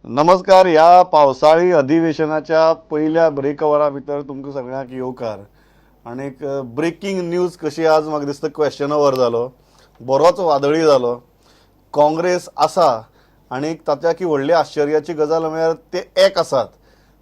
नमस्कार. या पावसाळी अधिवेशनाच्या पहिल्या ब्रेकवरा भितर तुमकां सगळ्यांक येवकार. आनीक ब्रेकिंग न्यूज कशी आज म्हाका दिसता क्वेश्चन ओवर जालो, बरोच वादळी जालो. काँग्रेस आसा आनीक ताच्या व्हडली आश्चर्याची गजाल म्हळ्यार ते एक आसात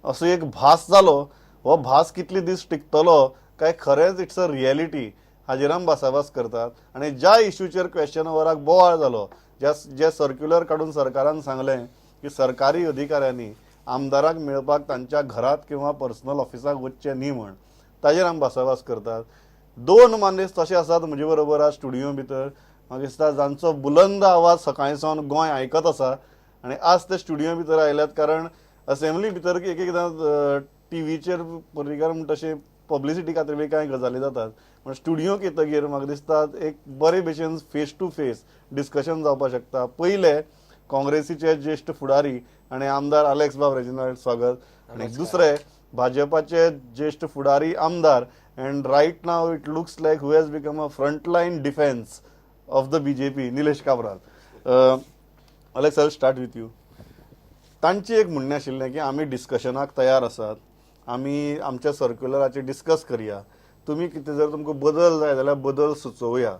असो एक भास जालो. हो भास कितले दीस टिकतलो काय खरेंच इट्स अ रियलिटी हाजेर आमी भासाभास करतात. आनी ज्या इश्यूचेर क्वेश्चन ओवराक बोवाळ जालो, जे सर्क्युलर काडून सरकारान सांगलें की सरकारी अधिकाऱ्यांनी आमदाराक मेळपाक तांच्या घरात किंवा पर्सनल ऑफिसाक वचचें न्ही म्हण, ताजेर आमी भासाभास करतात. दोन मानेस तशे आसात म्हजे बरोबर आज स्टुडियो भितर. म्हाका दिसता जांचो बुलंद आवाज सकाळींसावन गोंय आयकत आसा आनी आज ते स्टुडियो भितर आयल्यात कारण असेंब्ली भितर एक एकदां टीव्हीचेर पत्रकार म्हणटा तशें पब्लिसिटी खातीर बी कांय गजाली जातात, पण स्टुडियोक येतकीर म्हाका दिसता एक बरे भशेन फेस टू फेस डिस्कशन जावपाक शकता. पयले काँग्रेसीचे ज्येष्ठ फुडारी आनी आमदार अलेक्स बाब रेजिनाल्ड स्वागत. आनी दुसरे भाजपाचे ज्येष्ठ फुडारी आमदार and right now it looks like who has become a frontline defence of the BJP, Nilesh Cabral. Alex, I start with you. तांचे एक म्हणणें आशिल्लें की आमी डिस्कशनाक तयार आसात, आमी आमच्या सर्क्युलराचेर डिस्कस करया, तुमी कितें जर तुमकां बदल जाय जाल्यार बदल सुचोवया,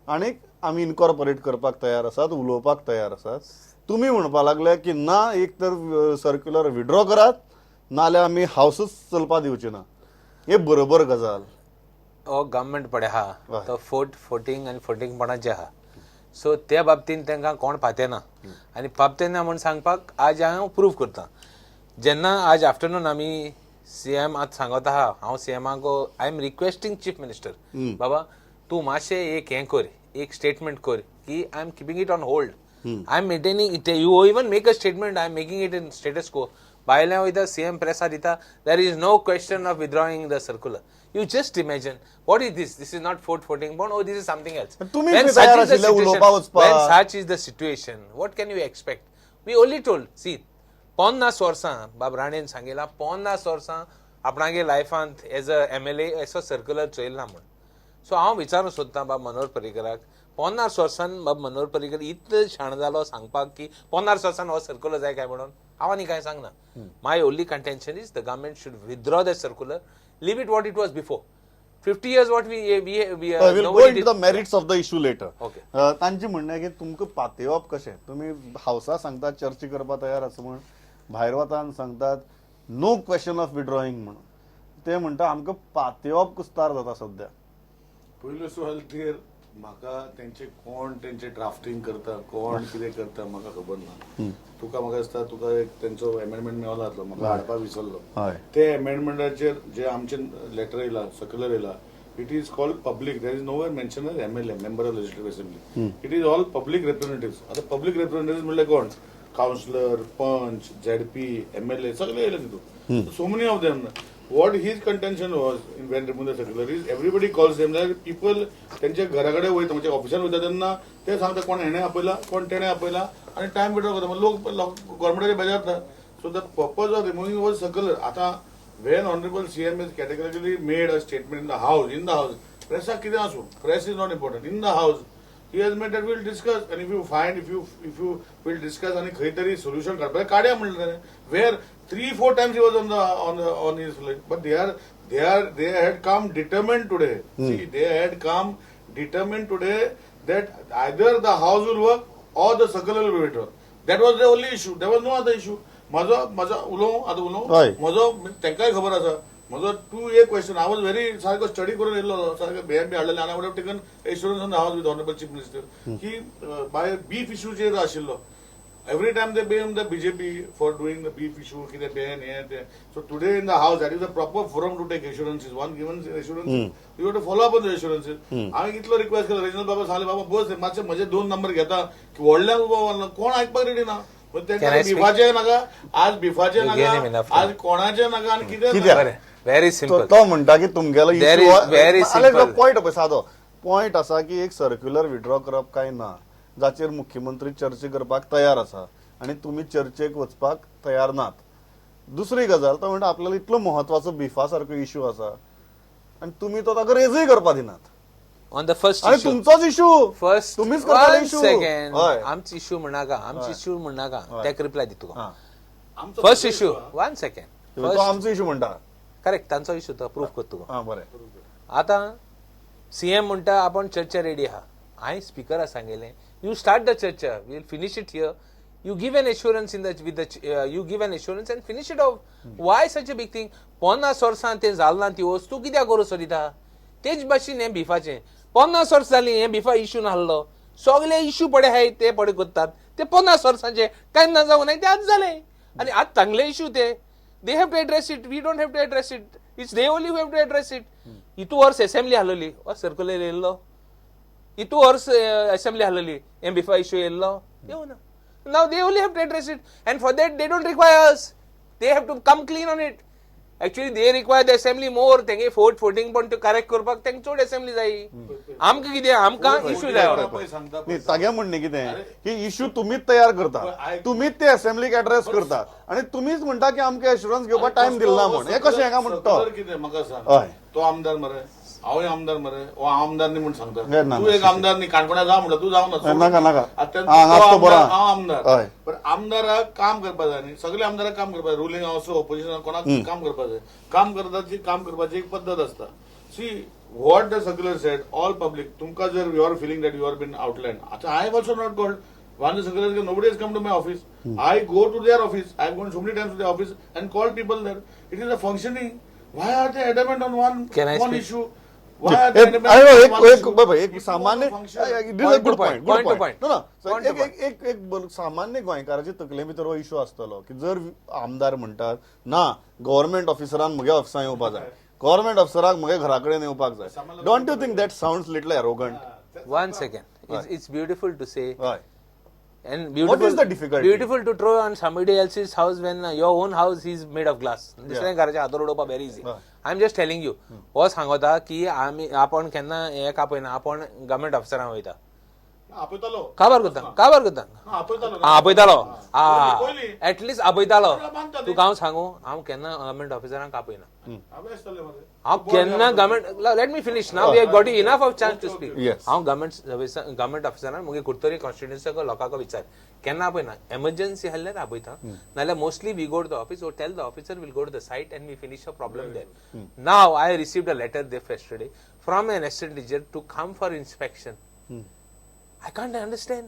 आनीक आमी इनकॉर्पोरेट करपाक तयार आसात, उलोवपाक तयार आसात. तुमी म्हणपाक लागले की ना, एक तर सर्क्युलर विड्रॉ करात नाल्यार आमी हावसूच चलपा दिवचे ना. हे बरोबर गजाल. हो गव्हर्मेंट पडे आहा तो फोटींग आनी फोटींगपणाचे आहा. सो त्या बाबतीन तांकां कोण पातेना आनी पावतेना म्हूण सांगपाक आज हांव प्रूव करता. जेन्ना आज आफ्टरनून आमी सीएम आज सांगत आहा, हांव सीएमाक I am requesting chief minister, बाबा तूं मातशें एक हें कर, एक स्टेटमेंट कर की I am keeping it on hold, I am maintaining it. You even make a statement, I am making it in status quo. भायल्या वयता सीएम प्रेसार दिता, there is no question of withdrawing the circular. You just imagine, what is this? This is not voting bond. Oh, this is something else. When such is the situation, what can you expect? We only told, see, 50 वर्सां बाब राणेन सांगिला, 50 वर्सां आपणागे लायफांत as a MLA असो circular चोयलना म्हण. So हांव विचारूंक सोदतां बाब मनोहर पर्रीकराक, 50 वर्सान बाब मनोहर पर्रीकर इतलो शाण जालो सांगपाक की 50 वर्सान हो सर्क्युलर जाय काय म्हणून. हांव आनी कांय सांगना. My only contention is the government should withdraw the circular, leave it what it was before. 50 years what we will go into the merits of the issue later. Okay. तांचे म्हणणें की तुमकां पातेवप कशें, तुमी हावसा सांगतात चर्चा करपाक तयार आसा म्हण, भायर वतान सांगतात नो क्वेश्चन ऑफ विड्रॉइंग म्हणून. ते म्हणटा आमकां पातेवप कुस्तार जाता सध्या. पयलो सवाल क्लियर, म्हाका तेंचे कोण तेंचे ड्राफ्टिंग करता, कोण कितें करता म्हाका खबर ना. तुका म्हाका दिसता तुका एक तेंचो अमेंडमेंट मेळ्ळो जातलो, म्हाका हाडपाक विसरलो. ते अमेंडमेंटाचेर जे आमचे लेटर येयला, सर्क्युलर येयला, it is called public. There is no where mention as MLA, member of legislative assembly. It is all public representatives. आता पब्लीक रिप्रेझेंटेटिव्स म्हणल्यार कोण, काउन्सिलर, पंच, ZP, MLA सगळे येयले तितून. So many of them. What his contention was in when removing the circular is everybody calls them like people त्यांच्या घराकडे वयता, म्हणजे ऑफिसान वयता तेन्ना ते सांगता कोण हेणे आपयला, कोण तेणे आपयला आनी टायम विड्रॉ करता. लोक गव्हर्मेंटाचे बेजारता. So the purpose of removing was circular. आता when honourable CM is categorically made a statement in the house, प्रेसाक कितें आसूं, press is not important, in the house he has made that we'll discuss, and if you will discuss आणि खंय तरी solution काडपाक काड्या म्हणलें. where 3-4 times he was on his leg, but they had come determined today. See, they had come determined today that either the house will work or the circular will be withdrawn. That was the only issue. There was no other issue. माझा म्हजो तांकांय खबर आसा. म्हजो to a question, I was very सारको study करून येयल्लो, सारको BMP हाडलेले, आनी I would have taken assurance on the house with honourable chief minister की बाय बीफ इश्यूचेर आशिल्लो. Every time they blame the BJP for doing the beef issue, कितें बेन हें तें. So today in the house that is a proper forum to take assurances. One given assurance, you have to follow up on the assurances. हांवें इतलो request केलो, regional बाबा सांगले बाबा बस मातशे म्हजे 2 नंबर घेता की व्हडल्यान उबो कोण आयकपाक रेडी ना. बिफाचे नाका, आज बिफाचे नाका, आज कोणाचे नाका आनी कितें. Very simple. तो म्हणटा की तुमगेलो very simple. पॉयंट पळय, सादो पॉयंट आसा की एक सर्क्युलर विड्रॉ करप काय ना, जाचेर मुख्यमंत्री चर्चा करपाक तयार आसा आनी तुमी चर्चेक वचपाक तयार नात. दुसरी गजाल तो म्हणटा आपल्याला इतलो म्हत्वाचो बिफा सारको इश्यू आसा आनी तुमी तो ताका रेजूय करपाक दिनात. ऑन द फर्स्ट आणि तुमचोच इश्यू, फर्स्ट तुम्हीच करताले इश्यू. सेकंड आमची इश्यू म्हणनाका, आमची इश्यू म्हणनाका, त्याक रिप्लाय दितू. आमचो फर्स्ट फक्त इश्यू issue हा. वन सेकंड तो आमचो इशू म्हणटा करेक्ट तांचो इश्यू तो प्रूफ करतो हा बरें आता सीएम म्हणटा आपण चर्चा रेडी आहा हांवें स्पिकराक सांगलें यू स्टार्ट द चर्चा will finish it here you give an assurance in the with the you give an assurance and finish it off why such a big thing 50 वर्सां तें जालें ना ती वस्तू कित्याक करूं सोदिता तेच भाशेन हें बिफाचें 50 वर्सां जालीं हें बिफा इश्यू नाहलो सगळे इश्यू पडे आहाय ते पडे करतात ते 50 वर्सांचे केन्ना जावं नाही ते आज जाले आणि आज चांगले इश्यू ते they have to address it we don't have to address it it's they only have to address it इतू वर्स असेंब्ली हालोली वा सर्क्युलर येयल्लो इतू वर्स असेंब्ली हालोली हें बिफा इश्यू येयल्लो येवना now they only have to address it and for that they don't require us they have to come clean on it actually they require the assembly more तेंगे voting पण to correct करपाक तेंक चड assembly जाय आमकां कितें आमकां issue जाय पळय सांगता न्ही तागे म्हणणें कितें की इशू तुमीच तयार करता तुमीच ते असेंब्लीक एड्रेस करता आणि तुमीच म्हणटा की आमकां एश्युरन्स घेवपाक टायम दिलो ना म्हण हे कशें हेका म्हणटा सगळं कितें म्हाका सांग हय तो आमदार मरे हांवूय आमदार मरे हो आमदार न्ही म्हूण सांगता ना, ना. तू एक आमदार न्ही काणकोणा जा म्हणटा तू जावं ना नाका, नाका. आतां हां, तो हांगा तो बरो आमदार, आहा. हांव आमदार हय. पण आमदाराक काम करपा जाय न्ही सगळे आमदाराक काम करपा जाय रुलींग असो ऑपोजिशन कोणाक काम करपा जाय काम करपाची एक पद्दत आसता see what the circular said all public तुमकां जर you are feeling that you are been outline आतां I have also not called One circular, nobody has come to my office. I go to their office. I have gone so many times to their office and called people there. It is a functioning. Why are they adamant on Can I one speak? issue? Why are they adamant on one issue? एक सामान्य Point to point, point to point. Point to point. एक सामान्य गोंयकाराच्या तकले भितर हो issue आसतलो की जर आमदार म्हणटात ना गव्हर्नमेंट ऑफिसरान म्हगे ऑफिसांत येवपाक जाय गव्हर्नमेंट ऑफिसराक म्हगे घरा कडेन येवपाक जाय don't you think that sounds little arrogant one second it's beautiful to say हय and What is the difficulty? beautiful to throw on somebody else's house when your own house is made of glass दुसऱ्या घराच्या हातून उडोवपाक very easy I'm just telling you हो सांगता की आपण केन्ना हे कापयना आपण गव्हर्नमेंट ऑफिसरांक वयता आपयतालो काबार करता आपयतालो आपयतालो ऍटलिस्ट आपयतालो मानता तू हांव सांगू हांव केन्ना गव्हर्नमेंट ऑफिसरांक आपयना आपयताले मरे हांव केन्ना government let me finish now we have got enough of chance to speak Yes. हांव गव्हर्नमेंट ऑफिसरान मुगे कुडतरी कॉन्स्टिट्युन्सीचो लोकांक विचार केन्ना आपयना एमर्जन्सी आहल्यार आपयता नाल्यार mostly we go to the office or tell the officer will go to the site and we finish a problem there now I received a letter they yesterday from an estate teacher to come for inspection I can't understand.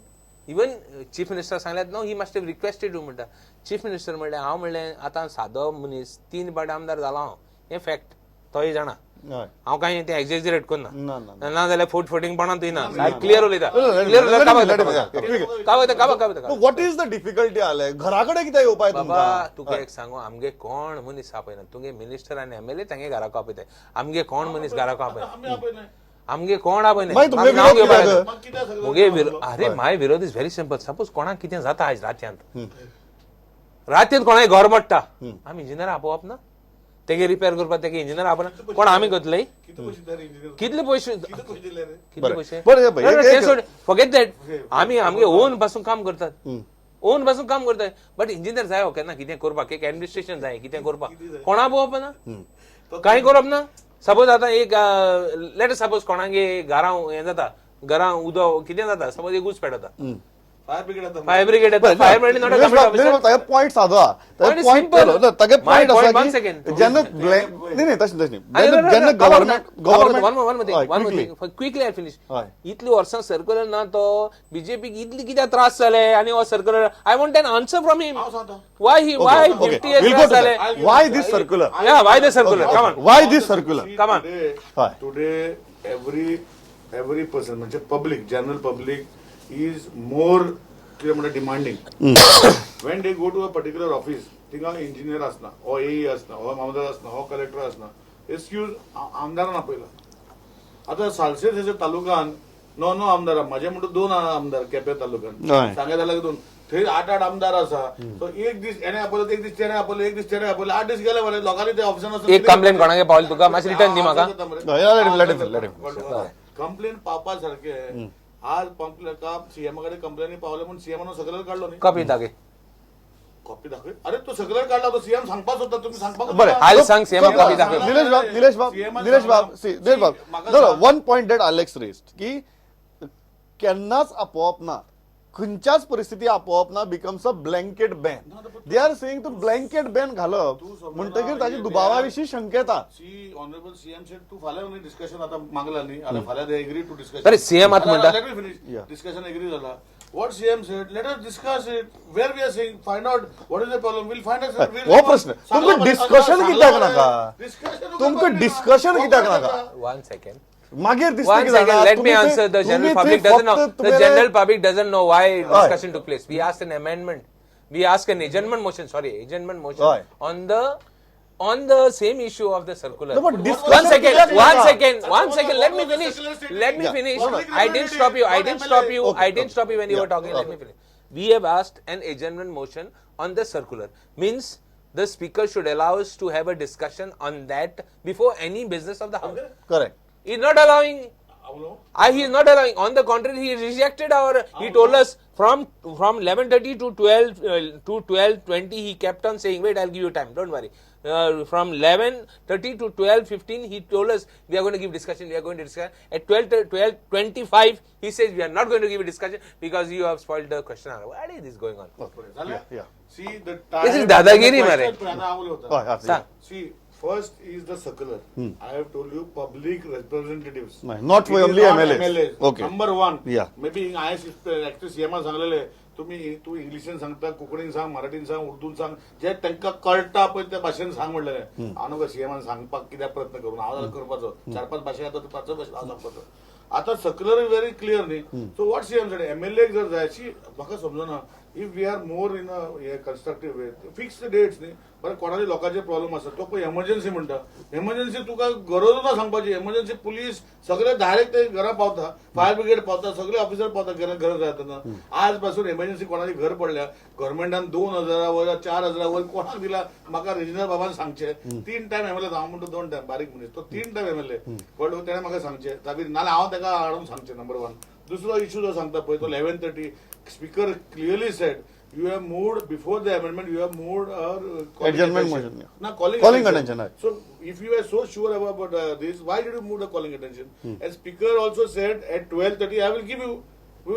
Even chief minister सांगल्यात no he must have requested you म्हणटा chief minister म्हणलें हांव म्हणलें आतां सादो मनीस 3 फावट आमदार जालो हांव हें फॅक्ट तोय जाणा हय हांव कांय तें एक्झॅजरेट करना ना ना ना जाल्यार फोटिंगपणां तुय ना क्लियर उलयता clear what is the difficulty आले घरा कडेन कित्याक येवपाक बाबा तुमकां तुका एक सांगू आमगे कोण मनीस आपयना तुगे मिनिस्टर आनी एमएलए तेंगे घराको आपयताय आमगे कोण मनीस घराको आपयना आमी आपयनाय आमगे कोण आपयना मागीर तुमगे नांव विरोध घेवपाक कित्याक? मग कित्याक सगळं मुगे अरे माय विरोध इज व्हेरी सिंपल सपोज कोणाक कितें जाता आयज रात्यांत कोणाय घर मोडटा आमी इंजिनियर आपोवप ना तेगे रिपेअर करपाक तेगे इंजिनियर आपना कोण आमी करतले किती पयशे दिले इंजिनियर कितले पयशे किती पयशे दिले रे कितले पयशे बरें, बरें, फॉरगेट दॅट आमी आमगे ओन पासून काम करतात ओन पासून काम करताय बट इंजिनियर जाय हो केन्ना कितें करपाक एक एडमिनिस्ट्रेशन जाय कितें करपाक कोणा पळोवप ना कांय करप ना सपोज आतां एक लेट सपोज कोणागे घरां हें जाता घरां उदक कितें जाता सपोज एक उच पेटता फायर ब्रिगेड आता फायर ब्रिगेड येता fire brigade not Tage point सादो आहा Point is point simple. Tage My point point, आसा one की second. जेन्ना न्ही तशें न्ही जेन्ना गव्हर्नमेंट क्विकली आय फिनिश हय. इतली वर्सां सर्क्युलर ना तो बीजेपीक इतली कित्याक त्रास जाले आनी हो circular I want an answer from him हांव सांगता वाय 50 years जाले why this circular Yeah, why the circular? Come on. why this circular Come on. Hi. Today every person म्हणजे public general public is more कितें म्हणटा demanding when they go to a particular office थिंगा engineer आसना हो एई आसना हो मामदार आसना हो collector आसना excuse आमदारान आपयला आतां सालसेत तालुक्यान नो आमदार म्हाजे म्हणटा 2 आमदार केपें तालुक्यान हय. सांगे जाल्यार 2 थंय 8 आमदार आसा सो एक दीस हेणे आपयलो एक दीस तेणे आपयलो एक दीस तेणे आपयलो 8 दीस गेले मरे लोकांनी ते ऑफिसान एक कंप्लेंट कोणागे पावली तुका मातशी रिटर्न दी म्हाका कंप्लेन पावपा सारखे आज सीएम कडे कंप्लेनी पावले म्हणून सीएमान सगळं काढलो न्ही कॉपी दागे कॉपी दाखय अरे तो सगळं काढला तो सीएम सांगपाच होता तुम्ही सांगपाक बरें हाल सांग सीएम कॉपी दागे निलेश बाब one point date Alex rest की केन्नाच आपोवप ना खंयच्याच परिस्थिती आपोवप ना becomes a blanket ban. They are saying to blanket ban घालप म्हणटकीर ताची दुबावा विशीं शंका येता. सी ऑनरेबल सीएम सेड तू फाल्यां न्ही डिस्कशन आता मागला न्ही आता फाल्यां दे एग्री टू डिस्कशन. अरे, CM आता म्हणटा- let me finish discussion agree झाला. What CM said, let us discuss it. Where we are saying, find out what is the problem. We'll find out. हो प्रश्न. तुमकां डिस्कशन कित्याक नाका? तुमकां डिस्कशन कित्याक नाका? 1 second. मागीर दिसता One की second, जाणा, let me तुम्ही ते- answer. The तुम्ही general ते public doesn't know. फक्त The तुमचे- general public doesn't know why discussion took place. We asked an amendment. We asked an adjournment motion. Sorry, adjournment motion Right. on the same issue of the circular. No, but discussion One second. कित्याक One नाका? second. One second. Let me What was the finish. circular statement? Let me Yeah. finish. No, no. I didn't stop you. I didn't stop you. Okay, I didn't stop you when you Yeah. were talking. Let Okay. me finish. We have asked an adjournment motion on the circular. Means the speaker should allow us to have a discussion on that before any business of the house. Correct. He's not allowing. He is not allowing. On the contrary, he rejected our. He told us from 11:30 to 12:20. He kept on saying, "Wait, I'll give you time. Don't worry." From 11:30 to 12:15, he told us we are going to give discussion. We are going to discuss. At 12:25, he says we are not going to give a discussion because you have spoiled the question hour. What is this going on? Yeah. See the This is दादागिरी मारे. हय, हय. सांग. See, first is the circular. I have told you public representatives. Not for It is only not MLAs. Okay. Number one. Yeah. Maybe IS actually CM सांगलेले तू इंग्लिशीन सांगता कोंकणीन सांग मराठीन सांग उर्दून सांग जे तांकां कळटा पळय त्या भाशेन सांग म्हणलेले हांव नका सीएमान सांगपाक कित्याक प्रयत्न करून हांव जाल्यार करपाचो 4-5 भाशा येता 5 भाशेन हांव सांगपाचो. आता सर्क्युलर इज व्हेरी क्लियर न्ही. So what CM said MLA जर जाय शी म्हाका समजना if we are more in a constructive way fix the dates न्ही. बरें कोणाचे लोकांचे प्रॉब्लेम आसा तो पळय एमर्जन्सी म्हणटा. एमर्जन्सी तुका गरज ना सांगपाची. एमर्जन्सी पुलीस सगळे डायरेक्ट ते घरा पावता. फायर ब्रिगेड पावता. सगळे ऑफिसर पावता गरज जाय तेन्ना. आज पासून एमर्जन्सी कोणाची घर पडल्या गव्हर्मेंटान 2,000 वयर 4,000 वयर कोणाक दिला म्हाका रिजनल बाबान सांगचे. 3 टायम एमएलए हांव म्हणटा 2 टायम बारीक मनीस तो 3 टायम एमएलए बट तेणें म्हाका सांगचे ताबीर नाल्यार हांव ताका हाडून सांगचे. नंबर 1. दुसरो इश्यू जो सांगता पळय तो 11:30 speaker clearly sed you have moved before the amendment. You have moved Adjournment motion, yeah. No, calling attention, right. So if you were so sure about this, why did you move the calling attention? And speaker also said at 12:30 I will give you.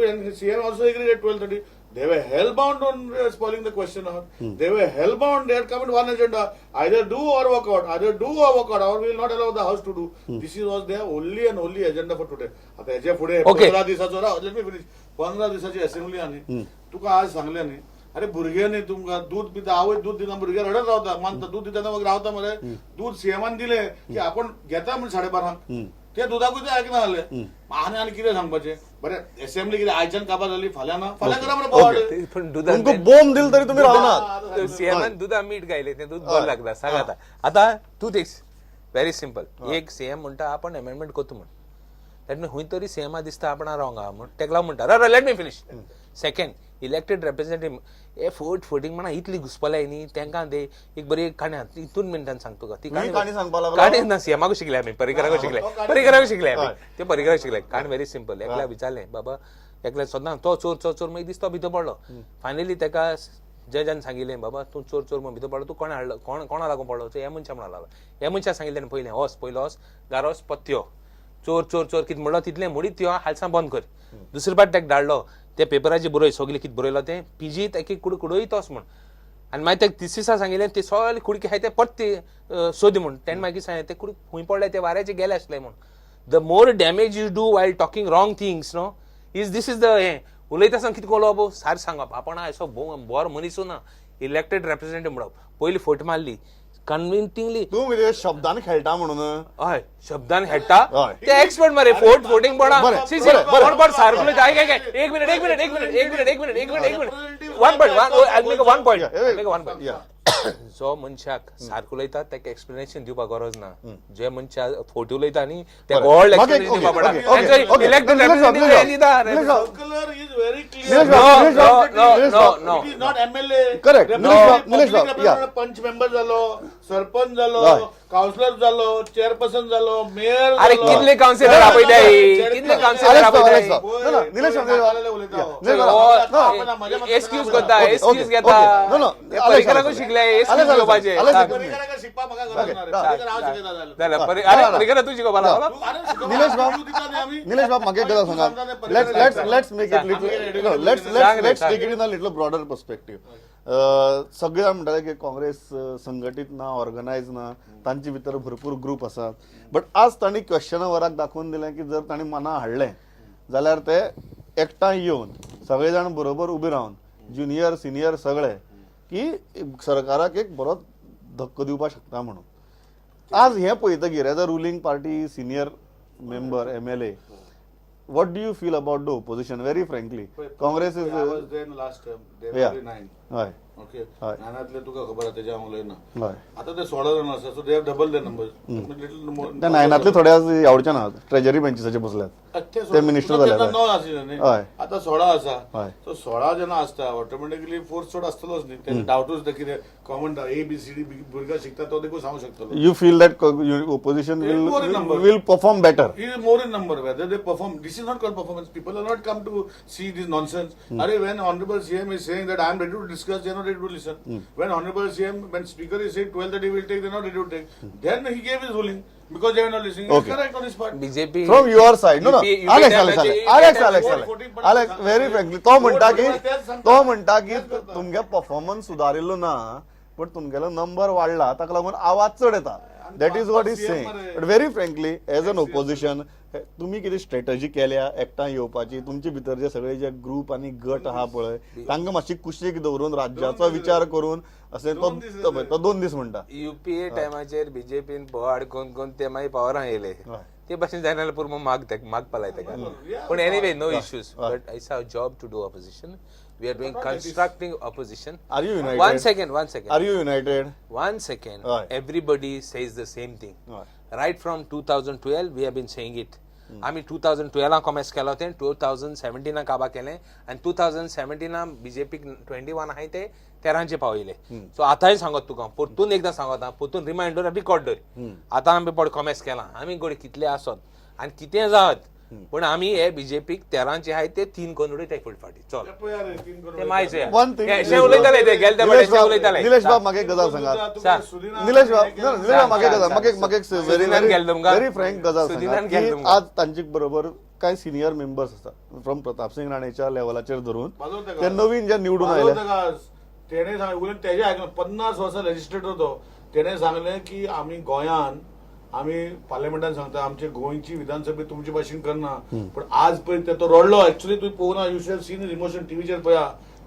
And CM also agreed at 12:30. They were hellbound on spoiling the question hour. They were hellbound. They had come in one agenda. Either do or walk out. Either do or walk out. Or we will not allow the house to do. This was their only and only agenda for today. आता ह्याच्या पुढे Okay. 15 दिवसाचो राव. Let me finish. 15 दिवसाची assembly आनी तुका आज सांगले न्ही अरे भुरग्यांनी तुमकां दूध पिता आवय दूध दिता भुरगे रडत रावता मानता दूध दिता मग रावता मरे दूध सीएमान दिले की आपण घेता म्हणजे 12:30 ते दुधाकूय ते आयकना जाले आनी कितें सांगपाचें. बरें असेंब्ली कितें आयच्यान काबार जाली फाल्यां ना फाल्यां करा मरे बोवाड. पण दुधात तुमकां बोंब दिल तरी तुम्ही रावनात. सीएमान दुधा मीठ घायले ते दूध बरं लागला. सांग आता तू तेच व्हेरी सिंपल. एक सीएम म्हणटा आपण अमेंडमेंट करतो म्हण दॅट मीन खंय तरी सीएमा दिसता आपण रॉंग आहा म्हण तेका लागून म्हणटा let me finish. Second elected representative हे फोटिंग म्हणा इतली घुसपलाय न्ही तांकां दे एक बरी काणी हितून मिनटान सांगतो का ती काणी सांगपा लागलो? काणी ना सीएमाकूच शिकले आमी परिकराकूच शिकले आमी ते परिकराक शिकले. काणी व्हेरी सिंपल. एकल्या विचारलें बाबा एकल्या सदां तो चोर चोर चोर मागीर दिसतो भितर पडलो. फायनली ताका जजान सांगिल्लें बाबा तूं चोर चोर म्हणून भितर पडलो तूं कोणा हाडलो कोणा लागून पडलो हे मनशा म्हणून लागलो. हे मनशा सांगिल्लें पयलें पयलो वच गारोस पत्त्यो चोर चोर चोर कितें म्हणलो तितलें म्हणीत त्यो हालसां बंद कर. दुसरे फावट ताका धाडलो ते पेपराची बरोय सगळें कितें बरयलो तें पिजीत एक कुड कुडोय तोच म्हण आनी मागीर ताका तिसऱ्या दिसा सांगिल्लें ते सगळे कुडके आहाय ते परत ते सोद म्हण. तेणें मागीर सांगलें ते कुड खंय पडले ते वाऱ्याचे गेले आसले म्हण. The more damage you do while talking wrong things no this is the हें उलयता आसतना कितें कोलो सार सांगप आपण असो बरो मनीसू ना. इलेक्टेड रिप्रेझेंटेटिव्ह म्हणप पयली फट मारली कन्विन्सिंगली तू म्हणजे शब्दान खेळटा म्हणून हय शब्दान खेळटा हय. ते एक्सपर्ट मरे फोटिंग बरें, बरें. सारकुल एक मिनिट वन पॉइंट जो मनशाक सारको उलयता ताका एक्सप्लेनेशन दिवपाक गरज ना. जे मनशा फोटो उलयता न्ही ते व्हड एक्सप्लेनेशन दिवपाक पडटा. इलेक्टेड रिप्रेझेंटेटिव्ह दिता Circular is very clear. No. It is not MLA. Correct. Representative, Nilesh public Rao, yeah. representative, पंच मेंबर झालो सरपंच झालो काउन्सिलर जालो, चेअरपर्सन जालो, मेयर अरे कितले काउन्सिलर आपयताय कितले काउन्सिलर आपयताय निलेश एक्सक्यूज करता एक्सक्यूज घेता परिकर लागून शिकले एक्सक्यूज घेवपाचे शिकपा म्हाका गरज ना रे. परिकर हांव शिकयता जाल्यार. जाल्यार अरे परिकर तू शिकोवपा लागलो निलेश बाब म्हाका एक गजाल सांगात let's make it little let's take it in a little broader perspective. सगळे जाण म्हणटाले की काँग्रेस संघटीत ना ऑर्गनायज ना तांचे भितर भरपूर ग्रुप आसात बट आज तांणी क्वेश्चन वराक दाखोवन दिलें की जर तांणी मना हाडलें जाल्यार ते एकठांय येवन सगळे जाण बरोबर उबे रावन ज्युनियर सिनियर सगळे की सरकाराक एक बरो धक्को दिवपाक शकता म्हणून आज हें पळयतकीर as a ruling party senior member MLA what do you feel about the opposition very frankly Congress is I was there in last term. They were Yeah. only 9. हय Okay. हय नानातले तुका खबर आहा तेच्या वांगडा ना. हय आता ते 16 जण आसा so they have double the number. Little more. त्या नायनातले थोडे आज आवडचे ना ट्रेजरी बेंचीसाचेर बसल्यात ते मिनिस्टर जाल्यात. 9 आशिल्ले न्ही. हय. आता 16 आसा. हय. सो 16 जण आसता ऑटोमॅटिकली फोर्स चड आसतलोच न्ही. ते डावटूच ते कितें कॉमन ABCD भुरगा शिकता तो देखून सांगू शकतलो. you feel that opposition More in number. will perform better He is more in number. Whether they perform, this is not called performance. People are not come to see this nonsense. When Honorable CM is saying that I am ready to discuss, they are not ready to listen. When Honorable CM, when Speaker is saying 12:30 will take, they are not ready to take. Then he gave his ruling because they were not listening. Okay. It's correct on his part. BJP from your side no UP Alex very frankly तो म्हणटा की तुमगे performance सुदारिल्लो ना पण तुमगेलो number वाडला ताका लागून आवाज चड येता that is what is saying but very frankly as an opposition तुम्ही कितें स्ट्रॅटजी केल्या एकठांय येवपाची तुमचे भितर जे सगळे जे ग्रुप आनी गट आहा पळय तांकां मातशी कुशीक दवरून राज्याचो विचार करून असे तो 2 दीस म्हणटा UPA टायमाचेर बीजेपीन बोवाड कोण ते मागीर पावरां येयले ते भाशेन जायना जाल्यार पुरो माग पालाय तेका पण anyway no issues but it's our job to do opposition we are doing constructing opposition. Are you united? One second Are you united? One second. Right. Everybody says the same thing. Right. Right from 2012 we have been saying it. आम्ही 2012 कॉमेस केला होते 2017 काबा केले आणि 2017 BJP 21 आहे ते 13 पावले so आतांय सांगत तुका परतून एकदा सांगता परतून रिमाइंडर रिकॉर्ड दर आता आम्ही पड कॉमेस केला आम्ही गोडे कितले आसत आणि कितें जात पण आम्ही हे बीजेपीक 13 आहे ते 3 करून उडयता फुल फाटी चल ते मायचे उलयताले ते गेले उलयताले निलेश बाब म्हाका एक गजाल सांगात निलेश बाब म्हाका एक व्हेरी फ्रँक गजाल सांगात की आज तांचे बरोबर काय सिनियर मेंबर्स असतात फ्रॉम प्रताप सिंग राणेच्या लेवलाचेर धरून ते नवीन जे निवडून आयले तेणे सांगले तेजे आयकून 50 वर्सां लेजिस्लेटर तो तेणे सांगले की आम्ही गोंयान आम्ही पार्लिमेंटान सांगता आमचे गोंयची विधानसभेत तुमचे भाशेन करना पण आज पर्यंत तो रडलो ऍक्च्युअली तुम्ही पळोवना यू शुड सीन इमोशन टीव्हीचेर पळया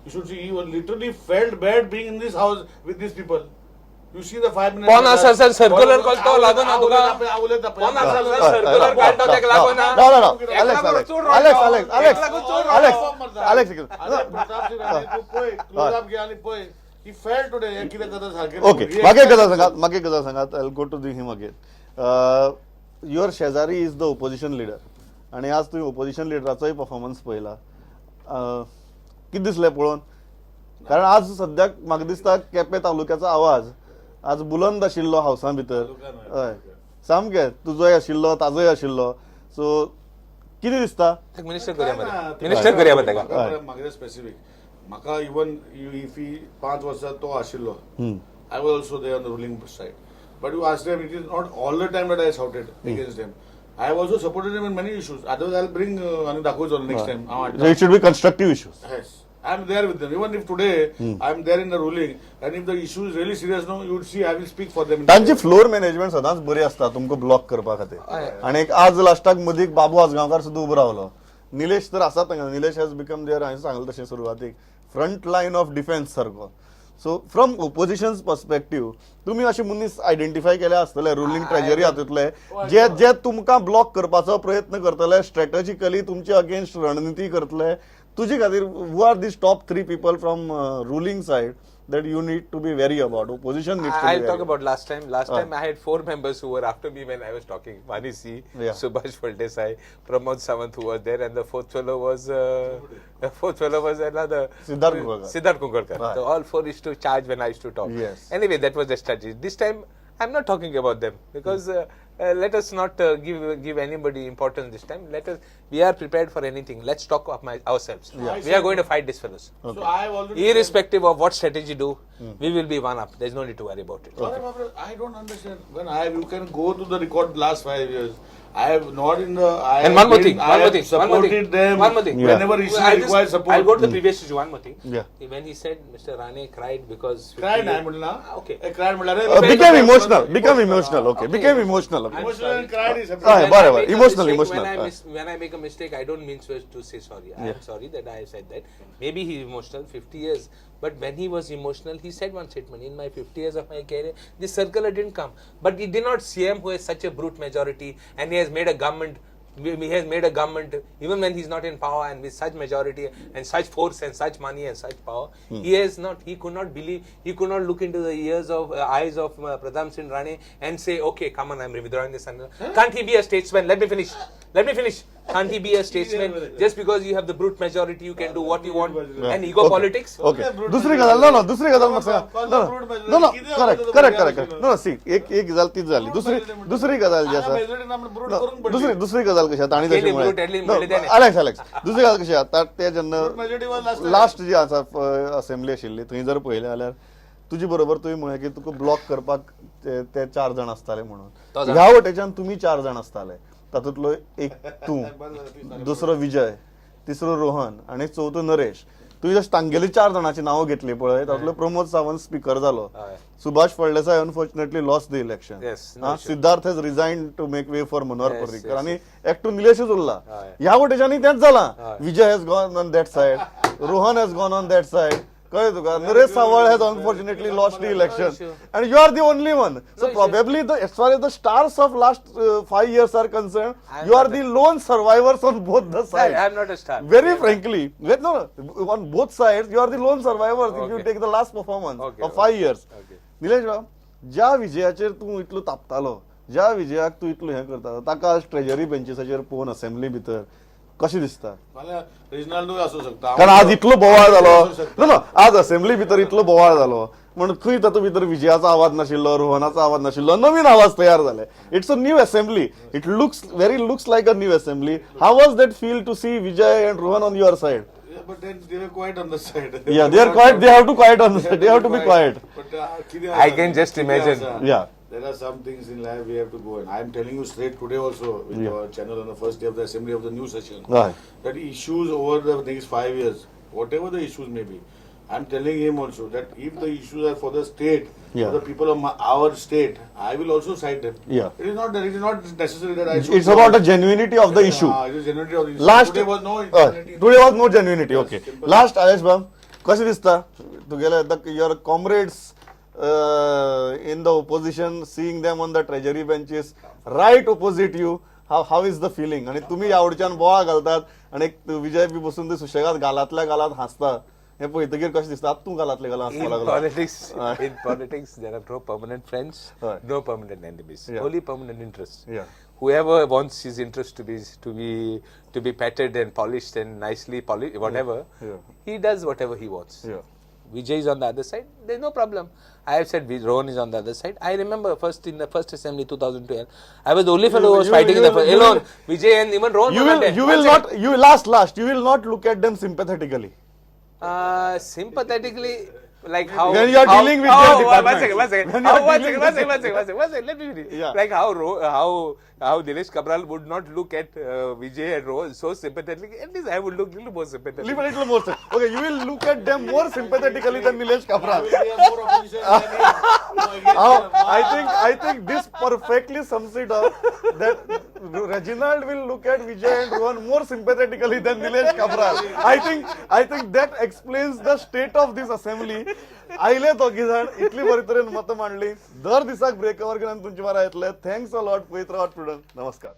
you should see he literally felt bad being in this house with this people you see the 5 minutes कोण आसा सर सर्क्युलर करतो लागून ना तुका कोण आसा सर सर्क्युलर काढतो तेका लागून ना Alex प्रताप सिंग राणे तू पळय क्लोज अप घे आणि पळय ही फेल्ट टुडे हे कितें जाता सारकें ओके म्हाका एक गजाल सांगात I will go to the him again your शेजारी इज द ओपोजिशन लिडर आणि आज तुम्ही ओपोजिशन लिडराचोय परफॉर्मन्स पळयला कितें दिसलें पळोवन कारण आज सद्याक म्हाका दिसता केपें तालुक्याचो आवाज आज बुलंद आशिल्लो हावसा भितर हय सामकें तुजोय आशिल्लो ताजोय आशिल्लो सो कितें दिसता मिनिस्टर करूया मरे तेका म्हाका स्पेसिफीक म्हाका इवन इफ ही 5 वर्सां तो आशिल्लो I was also there on the ruling side but you ask them it is not all the time that I shouted against them I have also supported him in many issues. Otherwise, I'll bring and दाखवतो next time. So it should be constructive issues. Yes, I'm there with them. Even if today I'm there in the ruling, and if the issue is really serious, no, you would see I will speak for them. तांची floor management सदांच बरी आसता तुमकां block करपा खातीर आणि आज लास्टाक मदीक बाबू आजगांवकार सुद्दां उबो रावलो निलेश तर आसा थंय निलेश हॅज बिकम देयर हांवें सांगलें तशें सुरवातीक फ्रंट लायन ऑफ डिफेन्स सारको सो फ्रॉम ओपोजिशन्स पर्स्पेक्टिव्ह तुम्ही असे मनीस आयडेंटिफाय केले आसतले रुलींग ट्रेजरी हातूंतले जे तुमकां ब्लॉक करपाचो प्रयत्न करतले स्ट्रॅटेजिकली तुमचे अगेन्स्ट रणनीती करतले तुजे खातीर who are these top 3 people from ruling side that you need to be wary about. Opposition needs to be I'll wary. talk about last time. Last time I had 4 members who were after me when I was talking. Mani C, Subhash Phaldesai, Pramod Sawant who was there, and the fourth fellow was another Siddharth Kungalkar. So all 4 used to charge when I used to talk. Yes. Anyway, that was the strategy. This time I'm not talking about them because let us not give anybody importance this time. We are prepared for anything. Let's talk of ourselves. We are going to fight these fellows. So I have already Irrespective of what strategy do, we will be one up. There's no need to worry about it. Sorry, Barbara, I don't understand. When you can go to the record last 5 years. I have not in the. And one more thing. Supported them. One more thing. Whenever issue requires support. I'll go to the previous issue. One more thing. Yeah. When he said Mr. Rane cried because. Cried, I mean, na? Okay. Cried, Became emotional. Became emotional. Okay. Became emotional. Okay. Emotional and cried is Ah, separate. barabar. When I make a Emotional, mistake, emotional. When I make a mistake, I don't mean to say sorry. I am sorry that I have said that. Maybe he's emotional, 50 years. But when he was emotional, he said one statement. In my 50 years of my career, this circular didn't come. But it did not CM who has such a brute majority and he has made a government. He has made a government even when he's not in power and with such majority and such force and such money and such power. He could not believe, he could not look into the eyes of Pradhan Singh Rane and say, okay, come on, I'm withdrawing this. Can't he be a statesman? Let me finish. Can't he be a statesman? Just because you have the brute majority, you can do what you want. And ego politics? Okay. दुसरी गजाल no दुसरी गजाल म्हाका no correct no see एक गजाल तीच झाली दुसरी गजाल जी आसा दुसरी गजाल कशी आतां आनी तशें Alex दुसरी गजाल कशी आतां ते जेन्ना लास्ट जी आसा असेंब्ली आशिल्ली थंय जर पळयलें जाल्यार तुजी बरोबर तुवें म्हळें की तुका ब्लॉक करपाक ते 4 जाण आसताले म्हणून ह्या वटेच्यान तुमी 4 जाण आसताले तातूंतलो एक तूं दुसरो विजय तिसरो रोहन आनी चवथो नरेश तुवें जशें तांगेली 4 जाणांची नांवां घेतली पळय तातूंतलो प्रमोद सावंत स्पीकर जालो Subhash Phaldesai unfortunately lost the election Siddharth has resign to make way for Manohar Parrikar आनी एकटो निलेशूच उरला ह्या वटेच्यानी तेंच जालां Vijay has gone on that side Rohan has gone on that side कळ्ळें तुका Naresh Sawal has unfortunately lost the election and you are the only one. So probably as far as the stars of last 5 years are concerned, you are the lone survivors on both the sides. I am not a star. Very frankly, on both sides, you are the lone survivors if you take the last performance of 5 years. Nilesh राव, ज्या विजयाचेर तूं इतलो तापतालो, ज्या विजयाक तूं इतलो हें करता, ताका आज ट्रेजरी बेंचेसाचेर पळोवन असेंब्ली भितर कशें दिसता? मला रिजनल असू शकता कारण आज इतलो बोवाळ जालो नो आज असेंब्ली भितर इतलो बोवाळ जालो म्हणून खंय तातूंत भितर विजयाचो आवाज नाशिल्लो रोहनाचो आवाज नाशिल्लो नवीन आवाज तयार जाले it's a new assembly it looks like a new assembly how was that feel to see Vijay and Rohan on your side but then they were quiet on the side. Yeah, they are quiet. They have to quiet on the side. They have to be quiet. But I can just imagine. Yeah. There are some things in life we have to go, and I am telling you straight today also with your channel on the first day of the assembly of the new session that issues over the next 5 years, whatever the issues may be, I am telling him also that if the issues are for the state, for the people of our state, I will also cite them. Yeah. It is not necessary that I should. It's about the genuinity of the issue. It is genuinity of the issue. Last Today was no genuinity. today was no genuinity. Okay. Last Alex Bam, कशें दिसता तुगेले your comrades in the opposition, seeing them on the treasury benches, right opposite you. How is the feeling? आणि तुम्ही यावडच्यान बोवाळ घालतात आणि विजय बी बसून ते सुशेगाद गालातल्या गालात हसता हे पळयतकीर कशें दिसता तूं गालातल्या गालात हसपाक लागलो In politics, there are no permanent friends, no permanent enemies, only permanent interests. Whoever wants his interest to be petted and polished and nicely polished, whatever, he does whatever he wants. Vijay is on the other side, there's no problem. I have said Rohan is on the other side. I remember in the first assembly 2012, I was the only fellow who was fighting in the first alone. Vijay and even Rohan. You will not look at them sympathetically. Sympathetically, like how when you are dealing with their department. One second. Let me finish. Like how Dinesh Kabral would not look at Vijay and Rohan so sympathetically. At least I would look a little more sympathetically. Little more. Okay, you will look at them more sympathetically than Nilesh Kabral. I think this perfectly sums it up. That Reginald will look at Vijay and Rohan more sympathetically than Nilesh Kabral. I think that explains the state of this assembly. आयले दोघी जाण इतली बरी तरेन मत मांडली दर दिसाक break cover घेवन तुमचे वारा येतले थँक्स अ लॉट पळयत रावात स्टुडंट नमस्कार